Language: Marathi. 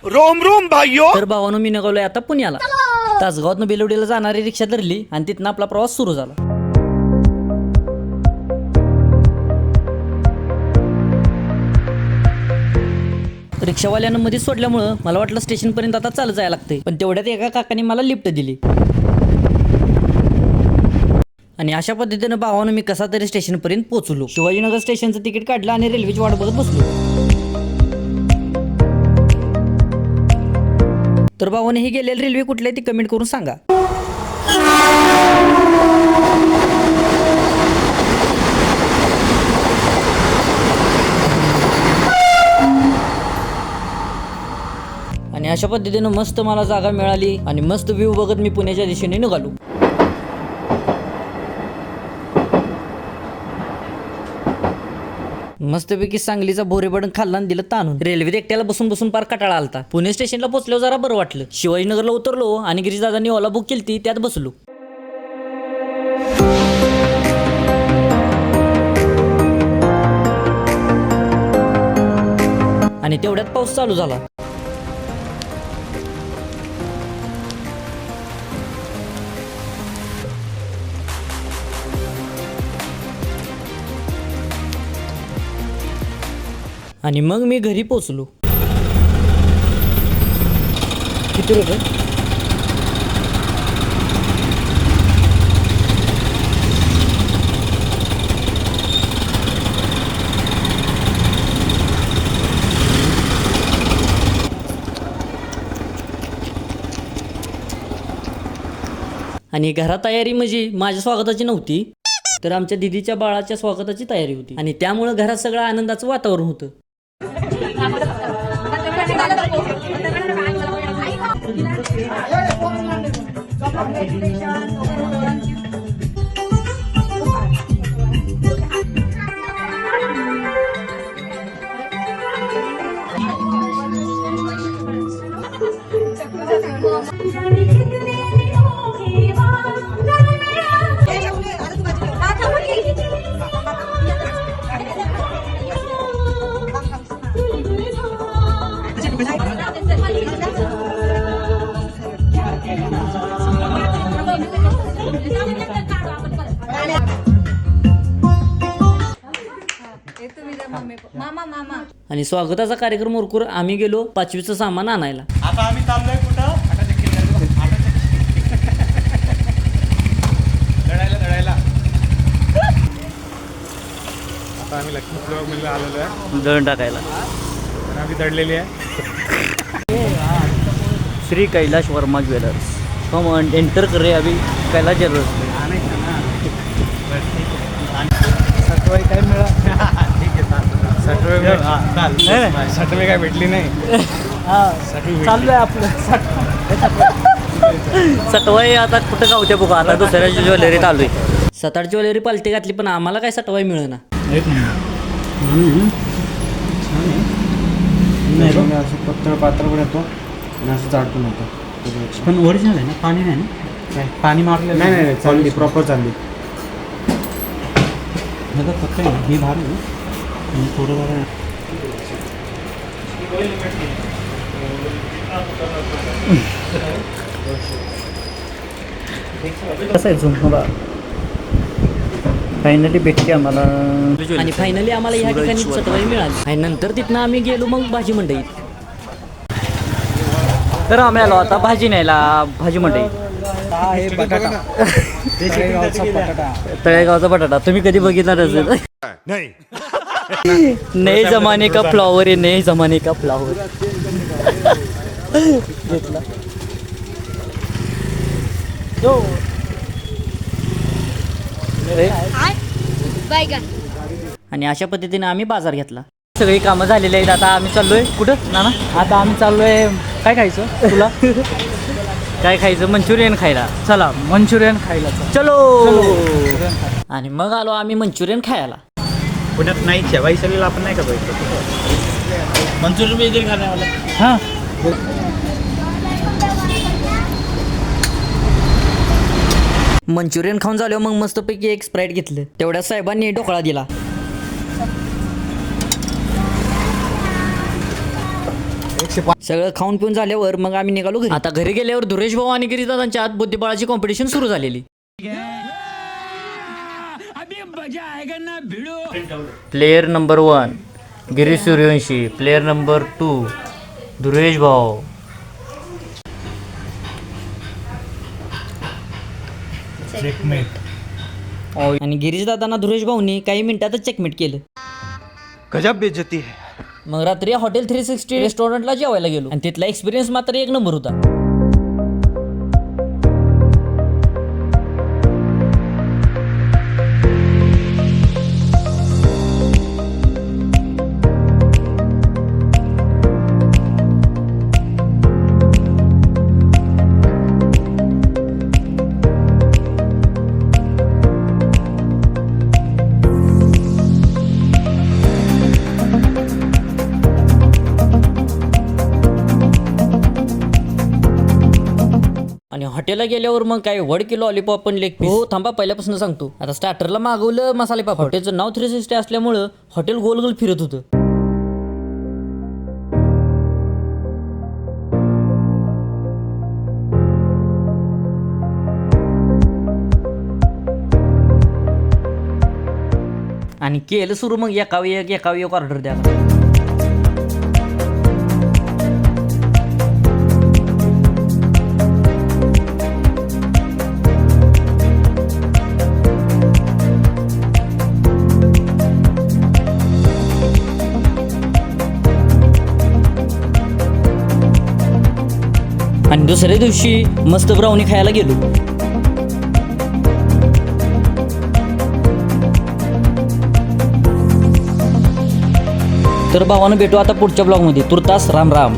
रोम रोम भाइयों. तर भावानं मी निघालोय आता पुण्याला. तासगावातनं बेलवडीला जाणारी रिक्षा धरली आणि तिथनं आपला प्रवास सुरू झाला. रिक्षावाल्यानं मध्ये सोडल्यामुळं मला वाटलं स्टेशन पर्यंत आता चालत जायला लागतंय, पण तेवढ्यात एका काकाने मला लिफ्ट दिली आणि अशा पद्धतीनं भावानं मी कसा तरी स्टेशन पर्यंत पोहोचलो. शिवाजीनगर स्टेशनचं तिकीट काढलं आणि रेल्वेची वाट बघत बसलो. तर भावाने हे गेलेली रेल्वे कुठली आहे ती कमेंट करून सांगा. आणि अशा पद्धतीनं मस्त मला जागा मिळाली आणि मस्त व्ह्यू बघत मी पुण्याच्या दिशेने निघालो. मस्तपैकी सांगलीचा भोरेबडण खाल्ला आणि दिलं ताणून. रेल्वेत एकट्याला बसून बसून पार कटाळा आलता. पुणे स्टेशनला पोहोचल्यावर जरा बरं वाटलं. शिवाजीनगरला उतरलो आणि गिरीशदादांनी ओला बुक केली त्यात बसलो. आणि तेवढ्यात पाऊस चालू झाला. आणि मग मी घरी पोचलो. किती रुपये? आणि घरात तयारी म्हणजे माझ्या स्वागताची नव्हती, तर आमच्या दिदीच्या बाळाच्या स्वागताची तयारी होती आणि त्यामुळे घरात सगळं आनंदाचं वातावरण होतं. आणि स्वागताचा कार्यक्रम उरकून आम्ही गेलो 5वीचं सामान आणायला. आता आम्ही चाललोय कुठं? दळायला आता आम्ही लक्ष्मी फ्लॉवर मिलला आलेलो आहे दळण टाकायला. आम्ही दळलेली आहे. श्री कैलाश वर्मा ज्वेलर्स. कम एंटर करे अभी कैलाश ज्वेलर्स. सटवाई काय सटवे काय भेटली नाही. चाललंय आपलं सटवाई. आता कुठं गावच्या बघा, आता दुसऱ्या ज्वेलरीत आलोय. 7-8 ज्वेलरी पालटी घातली पण आम्हाला काय सटवाई मिळेना. असं पत्र पात्र पण येतो आणि असं चाडतो नव्हतं. पण ओरिजिनल आहे ना, पाणी नाही ना? काय पाणी मारलं नाही चालली प्रॉपर चालली. फक्त ही भारी आणि थोडं जरा कसं आहे झुम मला फायनली भेटते आम्हाला. आणि फायनली आम्हाला या ठिकाणी सटवाई मिळाली. आणि नंतर तिथनं आम्ही गेलो मग भाजी मंडईत. तर आम्ही आलो आता भाजी न्यायला भाजी मंडईत. तळेगावचा बटाटा तुम्ही कधी बघितला नसेल. नए जमाने का फ्लॉवर आहे, नए जमाने का फ्लॉवर. घेतला आणि अशा पद्धतीने आम्ही बाजार घेतला. सगळी कामं झालेली आहेत. आता आम्ही चाललोय कुठं नाना? आता आम्ही चाललोय काय खायचं तुला? काय खायचं? मंचुरियन खायला. चला मंचुरियन खायला चलो. आणि मग आलो आम्ही मंचुरियन खायला. पुण्यात नाही शेवाई सलीला आपण नाही का बघितलं? मंचुरियन भी इधर खाने वाला. हां मंचुरियन खाऊन झाल्यावर मग मस्तपैकी एक स्प्राईट घेतलं. तेवढ्या साहेबांनी ढोकळा दिला. सगळं खाऊन पिऊन झाल्यावर मग आम्ही निघालो घरी. आता घरी गेल्यावर धुरेश भाऊ आणि गिरीदादांच्या आत बुद्धिबळाची कॉम्पिटिशन सुरू झालेली. Player number 1 Girish Suryavanshi, player number 2 धुरेश भाऊ. आणि गिरीश दादांना धुरेश भाऊनी काही मिनिटातच चेकमेट केलं. गजब बेइज्जती है. मग रात्री हॉटेल 360 रेस्टॉरंटला जेवायला गेलो आणि तिथला एक्सपिरियन्स मात्र एक नंबर होता. आणि हॉटेलला गेल्यावर मग काय 1 किलो लॉलीपॉप पण लेग पीस. हो थांबा, पहिल्यापासून सांगतो. आता स्टार्टरला मागवलं मसाले पापड. हॉटेलचं नाव 360 असल्यामुळं हॉटेल गोल गोल फिरत होतं. आणि केलं सुरू मग एकावी एक ऑर्डर द्या. आणि दुसऱ्या दिवशी मस्त ब्राउनी खायला गेलो. तर भावानं भेटू आता पुढच्या ब्लॉगमध्ये. तुर्तास राम राम.